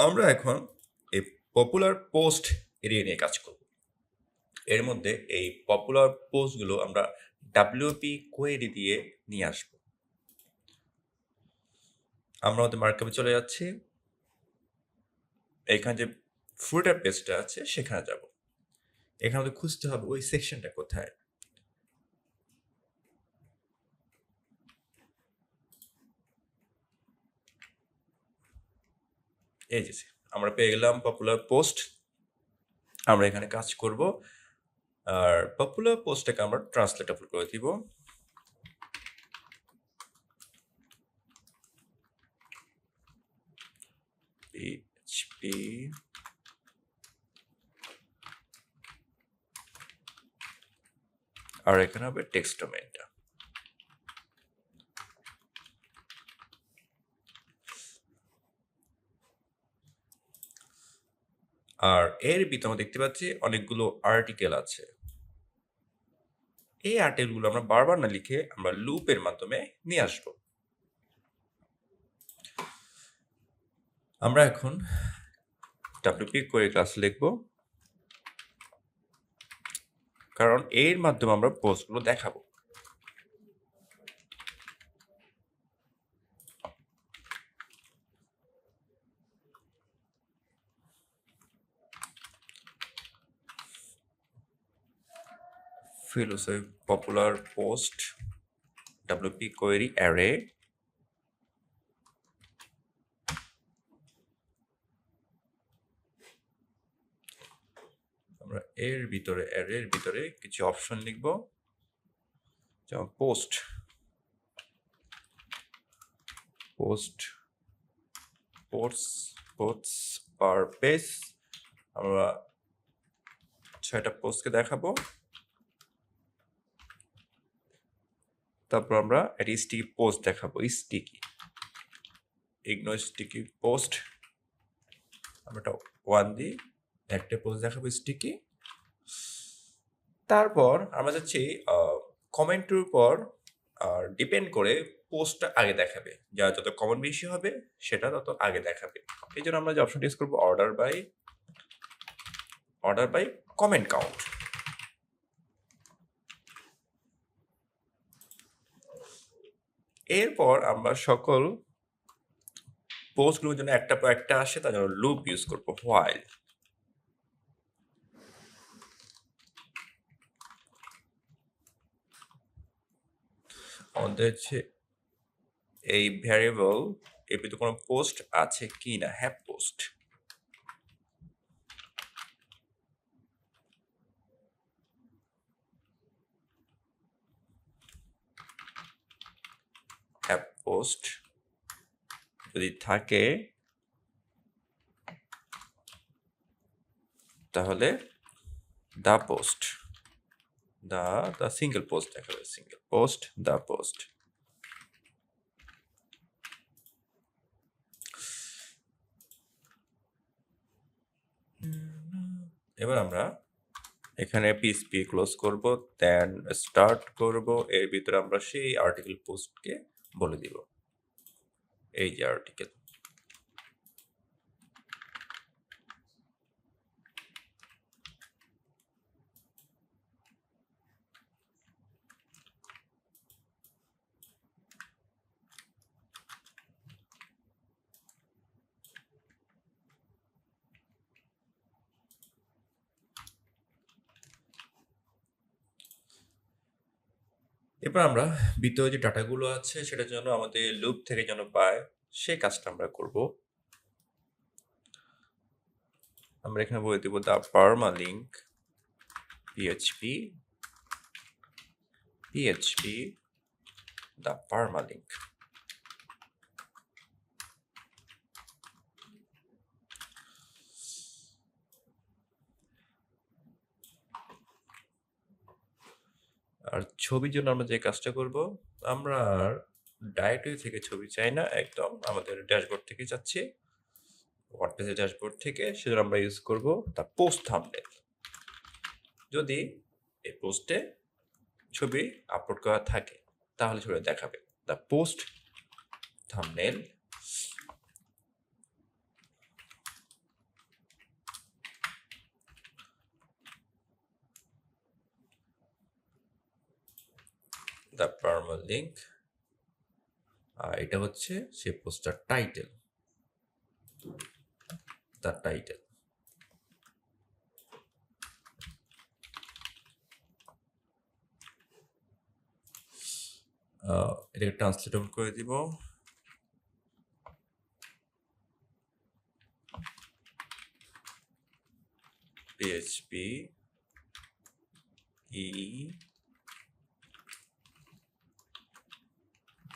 আমরা এখন এই পপুলার পোস্ট এরিয়া নিয়ে কাজ করব। এর মধ্যে এই পপুলার পোস্টগুলো আমরা ডাব্লিউপি কোয়েরি দিয়ে নিয়ে আসব। আমরা আমাদের মার্কআপে চলে যাচ্ছি। এখানে যে ফুটার পেজটা আছে সেখানে যাব। এখানে আমাদের খুঁজতে হবে ওই সেকশনটা কোথায়। এই যে আমরা পেয়ে গেলাম পপুলার পোস্ট। আমরা এখানে কাজ করব। আর পপুলার পোস্টটাকে আমরা ট্রান্সলেটেবল করে দিব। পিএইচপি আর এখানে হবে টেক্সট ডোমেইনটা। আর এর ভিতরে আমরা দেখতে পাচ্ছি অনেকগুলো আর্টিকেল আছে। এই আর্টিকেলগুলো আমরা বারবার না লিখে আমরা লুপের মাধ্যমে নিয়ে আসব। আমরা এখন ডাব্লিউপি কোয়েরি ক্লাস লিখব, কারণ এর মাধ্যমে আমরা পোস্টগুলো দেখাবো। philosophy popular post wp query array আমরা এর ভিতরে অ্যারের ভিতরে কিছু অপশন লিখব, যেমন পোস্ট পার পেজ। আমরা 6টা পোস্টকে দেখাবো। তারপর আমরা একটা স্টিকি পোস্ট দেখাবো। ইগনোর স্টিকি পোস্ট আমরা 1 দিই, একটা পোস্ট দেখাবো স্টিকি। তারপর আমরা যাচ্ছি কমেন্টের উপর আর ডিপেন্ড করে পোস্টটা আগে দেখাবে। যা যত কমেন্ট বেশি হবে সেটা তত আগে দেখাবে। এই জন্য আমরা যে অপশনটা ইউজ করবো অর্ডার বাই কমেন্ট কাউন্ট। এরপর আমরা সকল পোস্টগুলোর জন্য একটা পর একটা আসে তার জন্য লুপ ইউজ করবো, হোয়াইল। আমাদের হচ্ছে এই ভ্যারিয়েবল এর ভিতরে কোনো পোস্ট আছে কি না। হ্যাঁ, পোস্ট। হ্যাঁ, পোস্ট যদি থাকে তাহলে the post the single post দেখাবে। Single post the post. এবার আমরা এখানে পিএইচপি ক্লোজ করব, দেন স্টার্ট করব। এর ভিতরে আমরা সেই আর্টিকেল পোস্টকে বলে দিব, এই যে আর্টিকেল। এবার আমরা ভিতরে যে ডাটাগুলো আছে সেটার জন্য আমাদের লুপ থেকে যেন পায় সেই কাজটা আমরা করব। আমরা এখানে বলে দিব দা পারমালিঙ্ক পিএইচপি দা পারমালিঙ্ক। আর ছবির জন্য আমরা যে কাজটা করব, আমরা আর ডাইরেক্টরি থেকে ছবি চাই না, একদম আমাদের ড্যাশবোর্ড থেকে চাচ্ছি, ওয়ার্ডপ্রেসের ড্যাশবোর্ড থেকে। সেজন্য আমরা ইউজ করব দা পোস্ট থাম্বনেল। যদি এই পোস্টে ছবি আপলোড করা থাকে তাহলে ছবি দেখাবে। The post thumbnail the permalink, আর এটা হচ্ছে সেই পোস্টটার টাইটেল, দ্য টাইটেল। এটাকে ট্রান্সলেট করে দিব। PHP E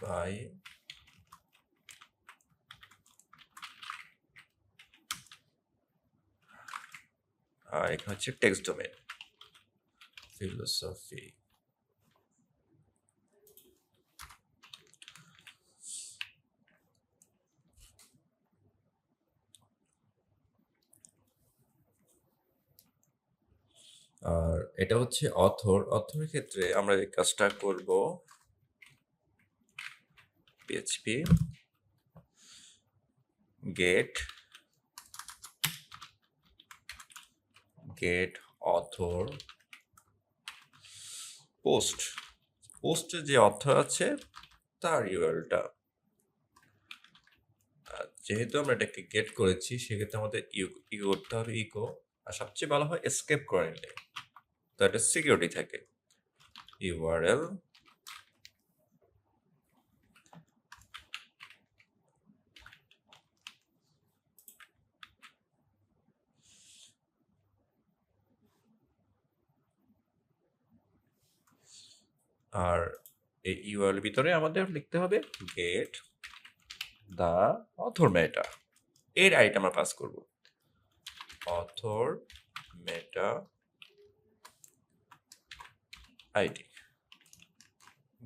by এখানে হচ্ছে টেক্সট ডোমেন ফিলোসফি। আর এটা হচ্ছে অথরের ক্ষেত্রে আমরা এই কাজটা করব PHP get author পোস্টে যে অথর আছে তার ইউআরএলটা, যেহেতু আমরা এটাকে গেট করেছি সেক্ষেত্রে আমাদের ইকো করতে হবে ইকো, আর সবচেয়ে ভালো হয় এসকেপ করে নিলে, তো এটা সিকিউরিটি থাকে। ইউআরএল আর এই ইউআরএল ভিতরে আমাদের লিখতে হবে গেট দ্য অথর মেটা, এর আইডিটা আমরা পাস করব, author meta ID,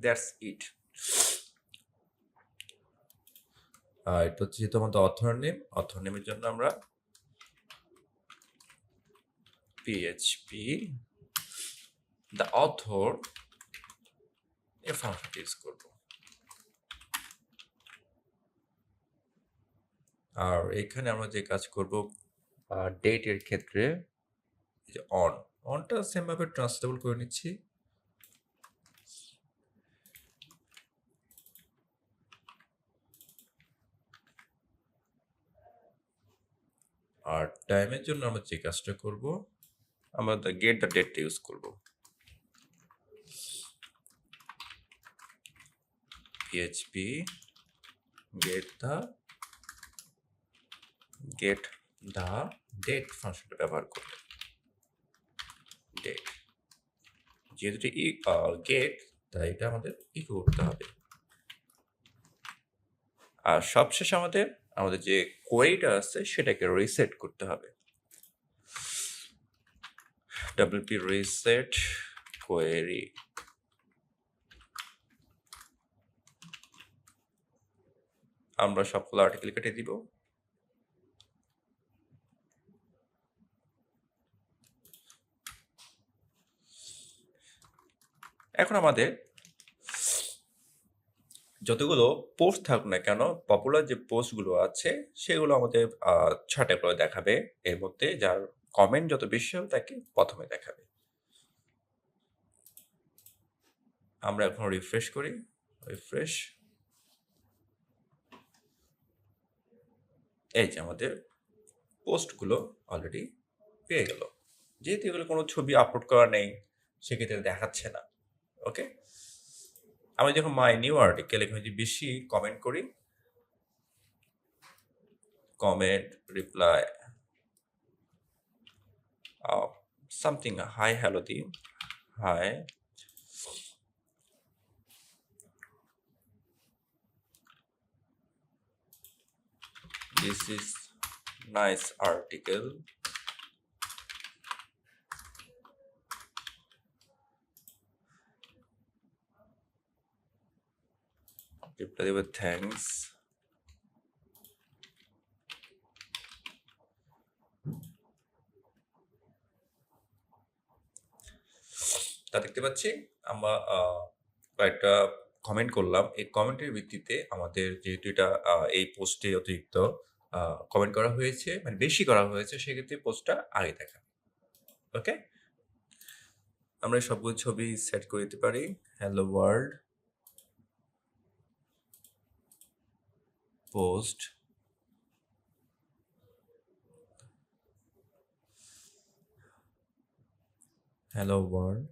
that's it. আর এটা হচ্ছে যেহেতু আমাদের অথর নেমের জন্য আমরা PHP দ্য অথর এই ফাংশনটি ইউজ করব। আর এখানে আমরা যে কাজ করব ডেটের ক্ষেত্রে যে অনটা সেমভাবে ট্রান্সলেবল করে নিচ্ছি। আর টাইমের জন্য আমরা যে কাজটা করব আমরা গেট দ্য ডেটটা ইউজ করব। PHP get the date ফাংশনটা ব্যবহার করব। ডেট যেহেতু গেট, তাই এটা আমাদের ইকো করতে হবে। আর সবশেষে আমাদের যে কোয়েরিটা আছে সেটাকে রিসেট করতে হবে। WP reset query, আমরা সবগুলো আর্টিকেল কেটে দিব। এখন আমাদের যতগুলো পোস্ট থাকুক না কেন, পপুলার যে পোস্টগুলো আছে সেগুলো আমাদের ছাঁটাই করে দেখাবে, এর মধ্যে যার কমেন্ট যত বেশি হবে তাকে প্রথমে দেখাবে। আমরা এখন রিফ্রেশ করি, রিফ্রেশ, এই যে আমাদের পোস্টগুলো অলরেডি পেয়ে গেল। যেহেতু এগুলো কোনো ছবি আপলোড করা নেই সেক্ষেত্রে দেখাচ্ছে না। ওকে, আমি যখন মাই নিউ আর্টিকেল এখানে যদি বেশি কমেন্ট করি, comment reply something hi hello দিই, hi this is nice article, reply দেব থ্যাঙ্কস, তা দেখতে পাচ্ছি আমরা কয়েকটা কমেন্ট করলাম। এই কমেন্টের ভিত্তিতে আমাদের যেহেতু এটা এই পোস্টে অতিরিক্ত কমেন্ট করা হয়েছে, মানে বেশি করা হয়েছে, সেক্ষেত্রে পোস্টটা আগে দেখা। ওকে, আমরা এই সবগুলো ছবি সেট করে দিতে পারি। Hello world, post, hello world.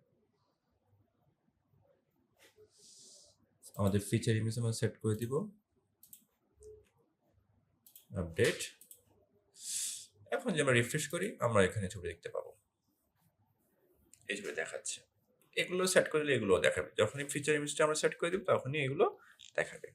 আমাদের ফিচার ইমেজ আমরা সেট করে দিব, আপডেট। এখন যে আমরা রিফ্রেশ করি, আমরা এখানে ছবি দেখতে পাবো, এই ছবি দেখাচ্ছে। এগুলো সেট করে দিলে এগুলো দেখাবে, যখনই ফিচার ইমেজটা আমরা সেট করে দিব তখনই এগুলো দেখাবে।